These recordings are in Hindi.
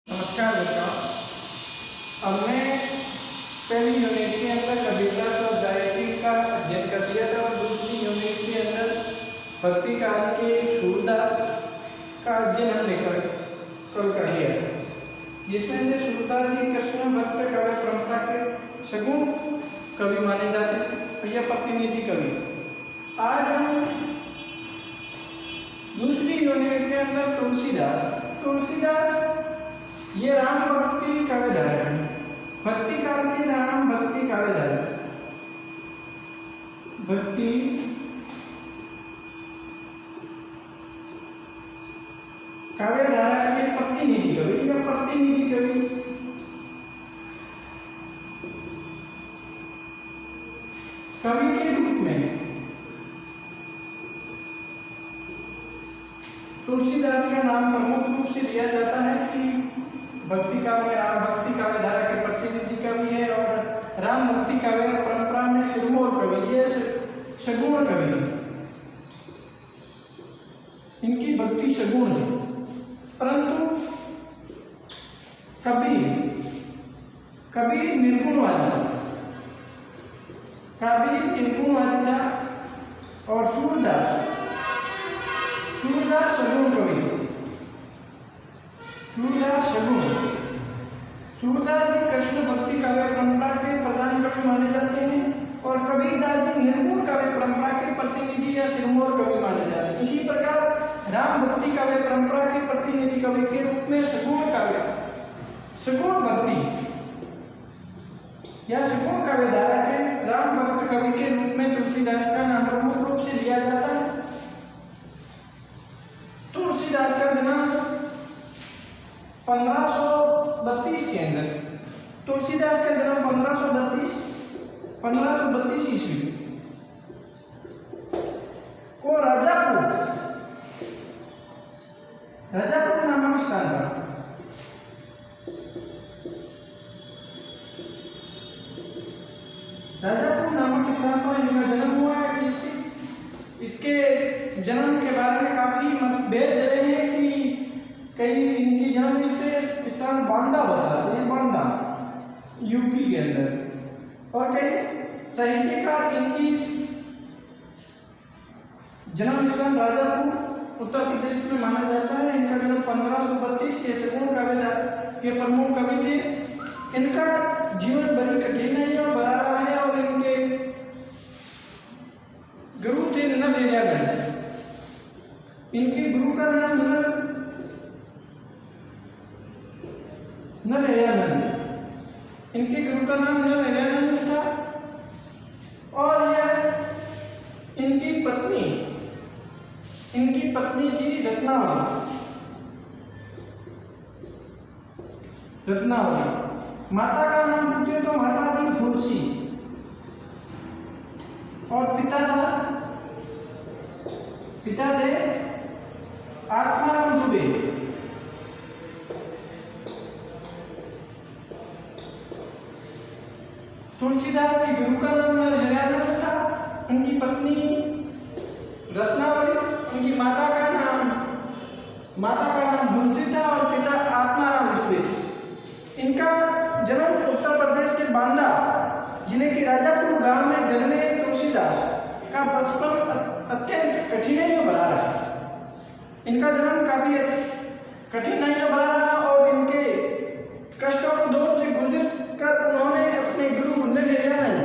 नमस्कार बच्चों, अब मैं पहली यूनिट के अंदर कविता स्वाध्याय का अध्ययन कर लिया था और दूसरी यूनिट के अंदर भक्ति काल के सूरदास का अध्ययन हमने कल कर लिया है, जिसमें से सूरदास जी कृष्ण भक्त काव्य परंपरा के सगुण कवि माने जाते हैं, यह प्रतिनिधि कवि। आज हम दूसरी यूनिट के अंदर तुलसीदास ये राम भक्ति काव्यधारा है, भक्ति काल के राम भक्ति काव्यधारा, भक्ति काव्यधारा के प्रतिनिधि कवि या प्रतिनिधि कवि कवि के रूप में तुलसीदास का नाम प्रमुख रूप से लिया जाता है कि भक्ति काव्य में राम भक्ति काव्यधारा के प्रतिनिधि कवि है और राम भक्ति काव्य परंपरा में सिरमौर कवि, ये सगुण कवि है, इनकी भक्ति सगुण है। परंतु कवि निर्गुणवादी था और सूरदास सगुण कवि। सूरदास जी कृष्ण भक्ति काव्य परंपरा के प्रधान कवि माने जाते हैं और कबीरदास जी निर्गुण काव्य परंपरा के प्रतिनिधि या सिरमौर कवि माने जाते हैं। इसी प्रकार राम भक्ति काव्य परंपरा के प्रतिनिधि कवि के रूप में सगुण भक्ति या सगुण काव्यधारा के राम भक्त कवि के रूप में तुलसीदास का नाम प्रमुख रूप से लिया जाता है। तुलसीदास का जन्म 1532 के अंदर, तुलसीदास का जन्म 1532 ईस्वी को राजापुर नामक स्थान पर इनका जन्म हुआ है। इसके जन्म के बारे में काफी मतभेद रहे हैं कि कई इनकी जन्म स्थान बांदा होता है, बांदा यूपी के अंदर, और कई साहित्यकार इनकी जन्म स्थान राजापुर उत्तर प्रदेश में माना जाता है। इनका जन्म 1532 के सगुण काव्यधारा के प्रमुख कवि थे। इनका जीवन बड़ी कठिनाइयों भरा रहा है और इनके गुरु थे नरहरियानंद। इनके गुरु का नाम नरहरियानंद, इनके गुरु का नाम नरहरियानंद था और यह इनकी पत्नी थी रत्नावली। माता का नाम पूछे तो माता थी फुलसी और पिता थे आत्माराम दुबे। तुलसीदास के गुरु का नाम नरहरियानंद था, उनकी पत्नी रत्नावली, उनकी माता का नाम फुलसी था और पिता आत्माराम दुबे। इनका जन्म उत्तर प्रदेश के बांदा जिले के राजापुर गांव में जन्मे तुलसीदास का बचपन अत्यंत कठिनाइयों भरा रहा। इनका जन्म काफी कठिनाइयों भरा रहा और इनके कष्टों को दौर से गुजर कर उन्होंने अपने गुरु नरहरियानंद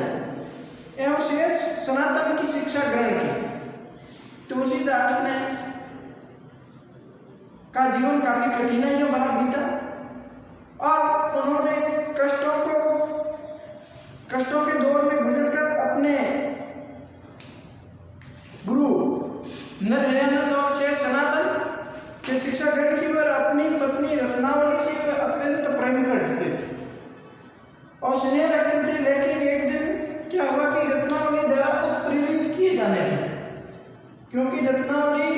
एवं शेष सनातन की शिक्षा ग्रहण की। तुलसीदास ने का जीवन काफी कठिनाइयों भरा बीता और उन्होंने कष्टों के दौर में गुजरकर अपने गुरु नरहरियानंद और शेष सनातन की शिक्षा ग्रहण की और अपनी पत्नी रत्नावली से अत्यंत प्रेम करते थे और स्नेह रखते थे। लेकिन एक दिन क्या हुआ कि रत्नावली द्वारा उत्प्रेरित किए जाने लगे, क्योंकि रत्नावली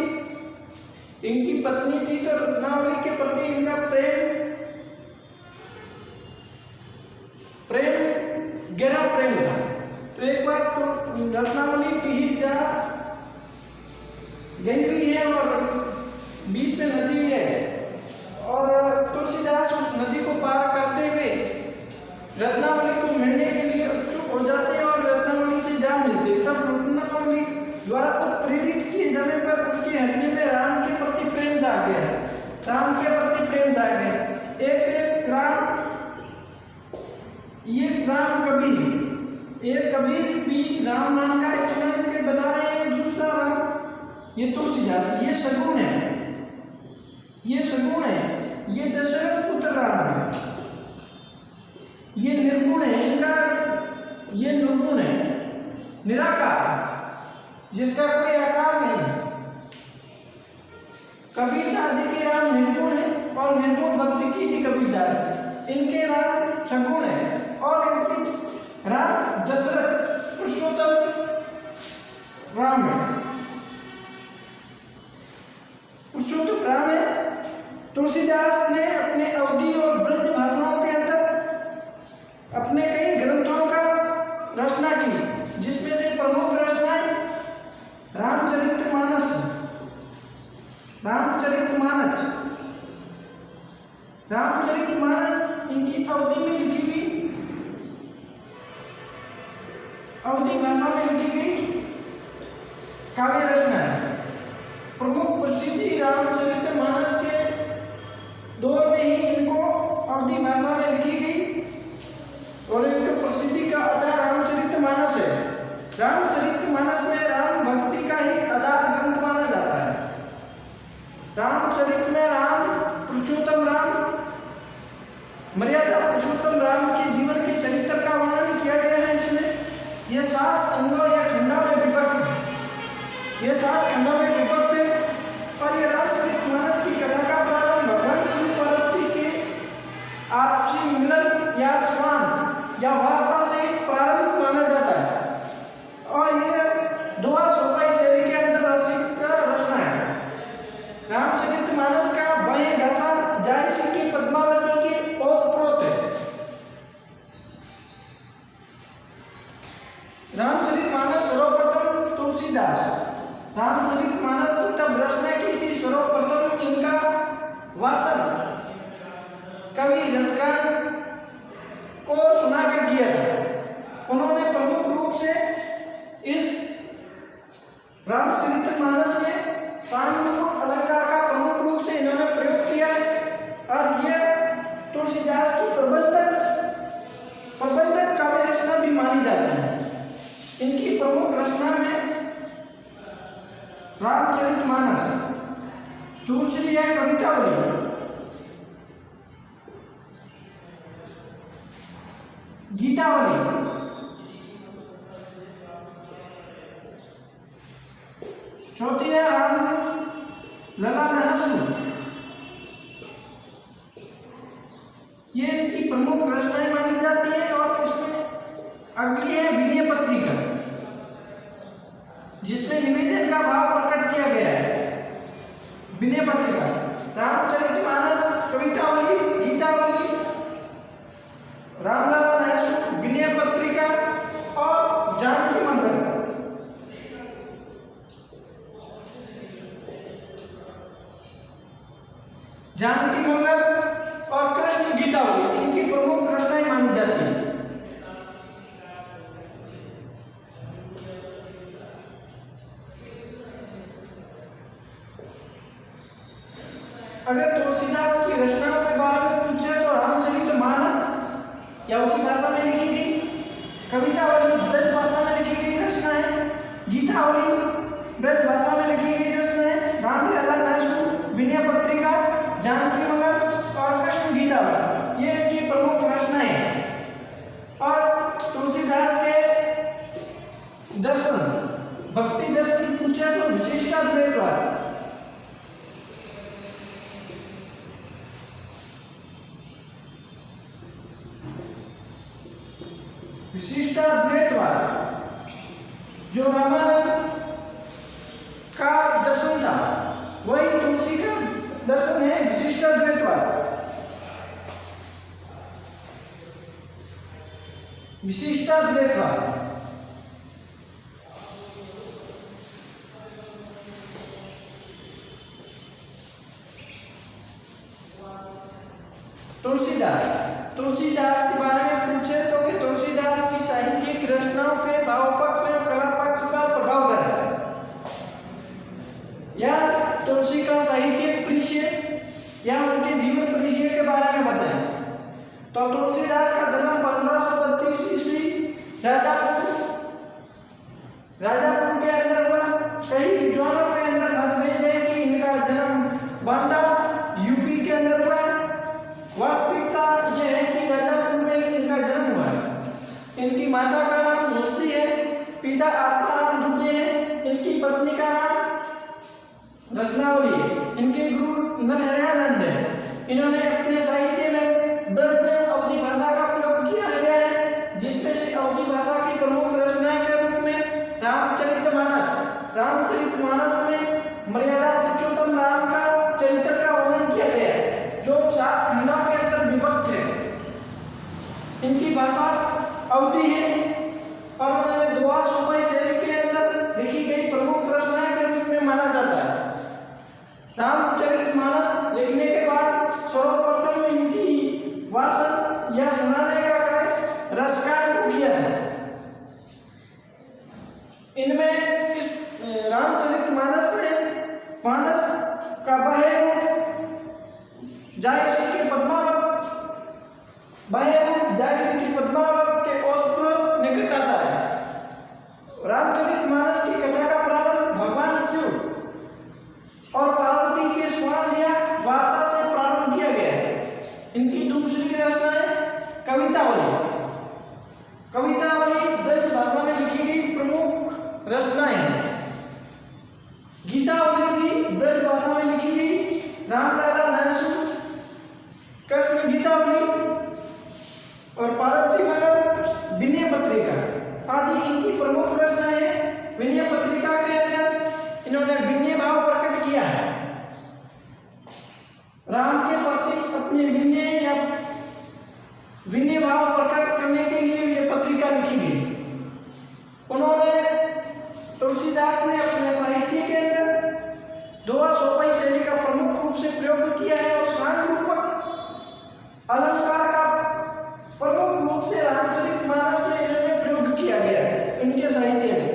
इनकी पत्नी थी तो रत्नावली के प्रति इनका प्रेम गहरा प्रेम था। तो एक बार तो रत्नावली की गई हुई है और बीच में नदी है और तुलसीदास उस राम के प्रति प्रेमदायक है। एक राम, ये राम कबीर, एक कबीर भी राम नाम का स्मरण के बता रहे हैं। दूसरा राम ये तुलसीदास, ये सगुण है, ये सगुण है, ये दशरथ पुत्र राम है, ये निर्गुण है, इनका ये निर्गुण है, निराकार, जिसका कोई आकार नहीं। कबीरदास जी के राम निर्गुण है और निर्गुण भक्ति की थी कबीरदास, इनके राम सगुण है और इनके राम दशरथ पुरुषोत्तम राम है, पुरुषोत्तम राम है। तुलसीदास ने अपने अवधी और ब्रज भाषाओं के अंदर अपने कई ग्रंथों का रचना की, जिसमें से प्रमुख रचनाएं रामचरितमानस, रामचरितमानस, रामचरितमानस इनकी अवधी में लिखी गई, अवधी भाषा में लिखी गई काव्य रचना है। प्रमुख प्रसिद्धि रामचरितमानस के दौर में ही इनको अवधी भाषा में लिखी गई और इनकी प्रसिद्धि का आधार रामचरितमानस है। रामचरितमानस में राम भक्ति का ही आधार ग्रंथ माना जाता है। रामचरित में राम पुरुषोत्तम राम, मर्यादा पुरुषोत्तम राम के जीवन के चरित्र का वर्णन किया गया है। इसमें यह 7 अंगों या खंडों में विभक्त है, यह 7 खंडों में विभक्त है और यह रामचरितमानस की कथा का प्रारंभ भगवान शिव पार्वती के आपसी मिलन या स्वान या वार्ता से प्रारंभ माना जाता है और यह दोहा सोपाई शैली के अंदर रचना है। रामचरितमानस का बाह्य भाषा जायसी की पद्मावती के ओतप्रोत है। रामचरितमानस सर्वप्रथम तुलसीदास, रामचरितमानस की तब रचना की थी सर्वप्रथम इनका वासन कवि रसकान को सुनाकर किया था। उन्होंने प्रमुख रूप से इस रामचरितमानस में सामूहिक अलंकार का प्रमुख रूप से इन्होंने प्रयोग किया और यह तुलसीदास की प्रबंधक काव्य रचना भी मानी जाती है। इनकी प्रमुख रचना में रामचरितमानस, दूसरी है कवितावली, गीतावली, चौथी है राम लला नहसु। ये इनकी प्रमुख रचनाएं मानी जाती है और इसमें अगली है विनय पत्रिका, जिसमें निवेदन का भाव प्रकट किया गया है। विनय पत्रिका, रामचरितमानस, कवितावली, गीतावली, रामलला नहसु, विनय पत्रिका और जानकी मंगल। जानकी मंगल और कृष्ण गीतावली इनकी प्रमुख रचनाएं मानी जाती है। अगर तुलसीदास की रचनाओं के बारे में पूछे तो रामचरितमानस अवधी भाषा में लिखी गई, कवितावली ब्रज भाषा में लिखी गई रचना है, गीतावली ब्रज भाषा में लिखी गई रचना है, रामलला नहसु, विनय पत्रिका, जानकी मंगल और कृष्ण गीतावली ये इनकी प्रमुख रचनाएं हैं। और तुलसीदास के दर्शन, भक्ति दर्शन पूछे तो विशिष्टाद्वैतवाद, विशिष्टाद्वैतवाद जो रामानंद का दर्शन था वही तुलसी का दर्शन है। विशिष्टाद्वैतवाद, विशिष्टाद्वैतवाद तुलसीदास के बारे में पूछे तो कि तुलसीदास की साहित्यिक रचनाओं के भाव पक्ष और कला पक्ष पर प्रभाव रहा या तुलसी का साहित्यिक परिचय या उनके जीवन परिचय के बारे में बताएं। तो तुलसीदास का जन्म 1532 ईस्वी राजापुर के अंदर हुआ। कई विद्वानों के अंदर मतभेद है कि इनका जन्म बांदा यूपी के अंदर हुआ। वास्तविकता यह है कि राजापुर में इनका जन्म हुआ। इनकी माता का नाम तुलसी है, पिता आत्माराम दुबे है, इनकी पत्नी का नाम रत्नावली है। इनके गुरु नरहरियानंद है। इन्होंने अपने साहित्य में ब्रज अवधी भाषा का प्रयोग किया गया है, जिसमें से अवधी भाषा की प्रमुख रचना के रूप में रामचरितमानस में मर्यादा पुरुषोत्तम राम का चरित्र का वर्णन किया गया है, जो 7 खंडों के अंदर विभक्त है। इनकी भाषा अवधी है और उन्होंने दोहा सुबाई शैली के अंदर लिखी गई प्रमुख रचना के रूप में माना जाता है। रामचरितमानस लिखने के बाद सर्वप्रथम इनकी वाचन या सुनाने का कार्य रसकार को किया था। इनमें इस रामचरितमानस में मानस का बाह्य रूप जायसी के पद्मावत के ओतप्रोत निकट आता है। रामचरितमानस की कथा का प्रारंभ भगवान शिव और पार्वती के स्मरण या वार्ता से प्रारंभ किया गया है। इनकी दूसरी रचना है कवितावली ब्रज भाषा में लिखी गई प्रमुख रचनाएं हैं। गीतावली भी ब्रज भाषा में लिखी गई। रामलाला नरसू कृष्ण गीतावली और पार्वती मंगल विनय पत्रिका आदि इनकी प्रमुख रचनाएं हैं। विनय पत्रिका के अंदर इन्होंने विनय भाव प्रकट किया है। राम के प्रति अपने विनय भाव प्रकट करने के लिए यह पत्रिका लिखी गई। उन्होंने तुलसीदास ने अपने साहित्य के अंदर दोहा सोपाई शैली का प्रमुख रूप से प्रयोग किया है और शांत रूपक अलंकार का प्रमुख रूप से रामचरितमानस में इन्होंने प्रयोग किया गया है। इनके साहित्य में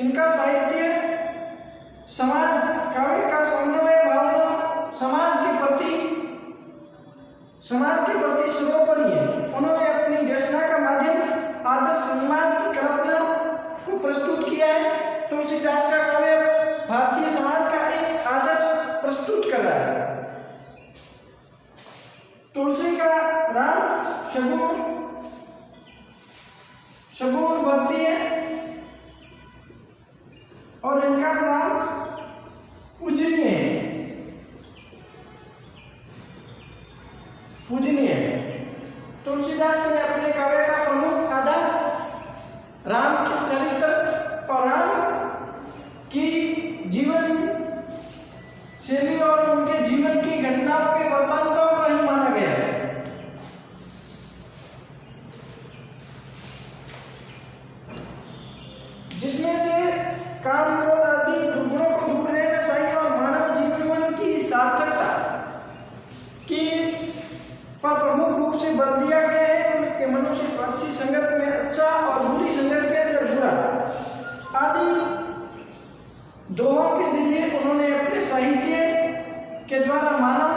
इनका साहित्य समाज काव्य का समन्वय भावना समाज के प्रति सर्वोपरि है। उन्होंने अपनी रचना का माध्यम आदर्श समाज की कल्पना को प्रस्तुत किया है। तुलसीदास का काव्य भारतीय समाज का एक आदर्श प्रस्तुत कर रहा है। तुलसी का नाम शगुन भक्ति है और इनका नाम पूजनीय है। तुलसीदास ने अपने काव्य का प्रमुख आधार राम के चरित्र और राम की जीवन शैली और उनके जीवन की घटनाओं के वृत्तांतों को ही माना गया है। जिसमें से काम क्रोध आदि दुर्गुणों को दूर रहना चाहिए और मानव जीवन की सार्थकता की पर प्रमुख रूप से बल दिया गया है कि मनुष्य को अच्छी संगत में अच्छा और बुरी संगत के अंदर बुरा आदि दोहों के जरिए उन्होंने अपने साहित्य के द्वारा मानव